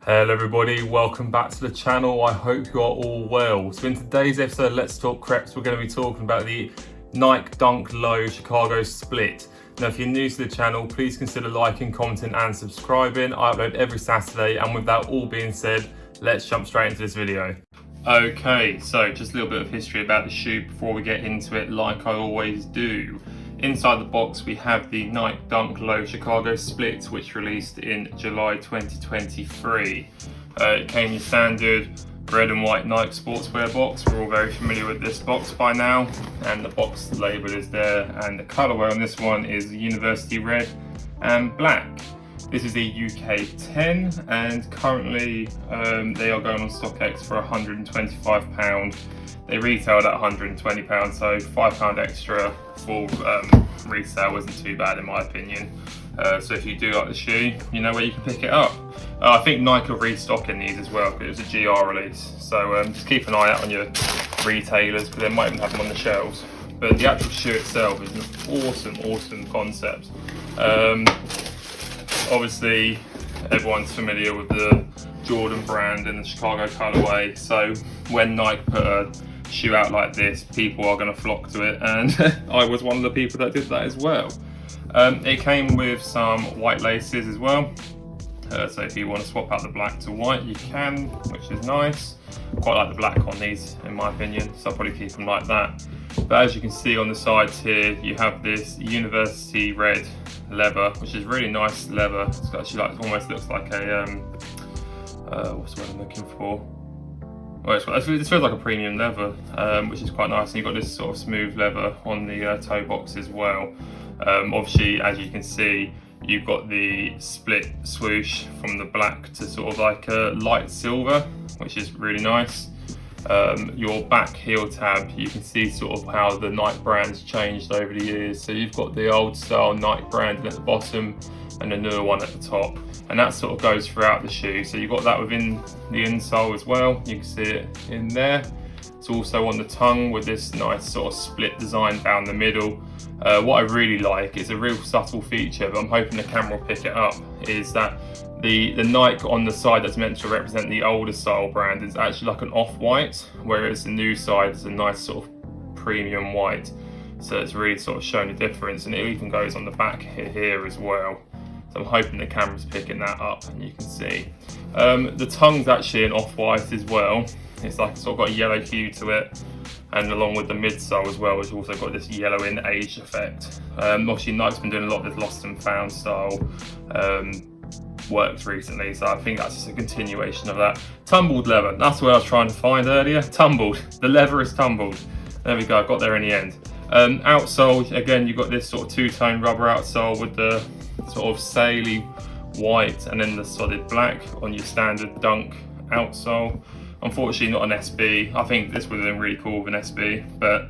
Hello everybody, welcome back to the channel. I hope you are all well. So in today's episode of Let's Talk Creps, we're going to be talking about the Nike Dunk Low Chicago Split. Now if you're new to the channel, please consider liking, commenting and subscribing. I upload every Saturday, and with that all being said, let's jump straight into this video. Okay, so just a little bit of history about the shoe before we get into it, like I always do. Inside the box we have the Nike Dunk Low Chicago Split, which released in July 2023. It came in standard red and white Nike sportswear box. We're all very familiar with this box by now, and the box label is there, and the colorway on this one is University Red and Black. This is a UK 10, and currently they are going on StockX for £125. They retailed at £120, so £5 extra for resale wasn't too bad in my opinion. So if you do like the shoe, you know where you can pick it up. I think Nike are restocking these as well because it was a GR release. So just keep an eye out on your retailers because they might even have them on the shelves. But the actual shoe itself is an awesome concept. Obviously, everyone's familiar with the Jordan brand and the Chicago colorway. So when Nike put a shoe out like this, people are going to flock to it, and I was one of the people that did that as well. It came with some white laces as well, so if you want to swap out the black to white you can, which is nice. Quite like the black on these in my opinion, so I'll probably keep them like that. But as you can see on the sides here, you have this University Red leather, which is really nice leather. It's actually like, almost looks like a what's the word I'm looking for? Well, it feels like a premium leather, which is quite nice. And you've got this sort of smooth leather on the toe box as well. Obviously, as you can see, you've got the split swoosh from the black to sort of like a light silver, which is really nice. Your back heel tab, you can see sort of how the Nike brand's changed over the years. So you've got the old style Nike brand at the bottom and the newer one at the top, and that sort of goes throughout the shoe. So you've got that within the insole as well, you can see it in there. It's also on the tongue with this nice sort of split design down the middle. What I really like, is a real subtle feature, but I'm hoping the camera will pick it up, is that the Nike on the side that's meant to represent the older style brand is actually like an off-white, whereas the new side is a nice sort of premium white. So it's really sort of showing the difference, and it even goes on the back here as well. So I'm hoping the camera's picking that up and you can see. The tongue's actually an off-white as well. It's like sort of got a yellow hue to it, and along with the midsole as well, it's also got this yellowing age effect. Obviously Nike's been doing a lot of this lost and found style works recently, so I think that's just a continuation of that. Tumbled leather, that's what I was trying to find earlier. Tumbled, the leather is tumbled. There we go, I got there in the end. Outsole, again, you've got this sort of two-tone rubber outsole with the sort of saily white and then the solid black on your standard Dunk outsole. Unfortunately not an SB. I think this would have been really cool with an SB, but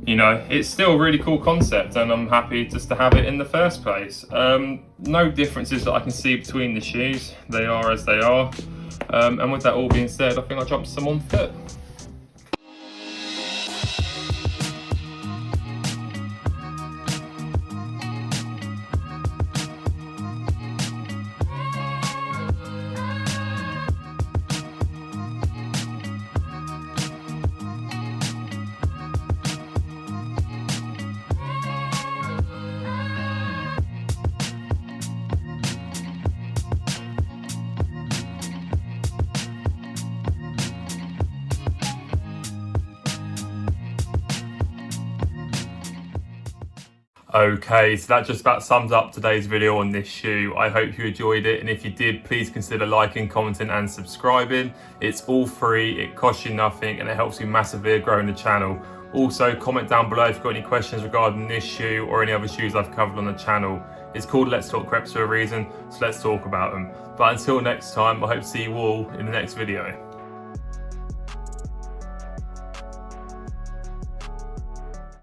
you know, it's still a really cool concept, and I'm happy just to have it in the first place. No differences that I can see between the shoes. They are as they are. And with that all being said, I think I'll jump to some on foot. Okay, so that just about sums up today's video on this shoe. I hope you enjoyed it, and if you did, please consider liking, commenting and subscribing. It's all free, it costs you nothing, and it helps me massively growing the channel. Also, comment down below if you've got any questions regarding this shoe or any other shoes I've covered on the channel. It's called Let's Talk Creps for a reason, so let's talk about them. But until next time, I hope to see you all in the next video.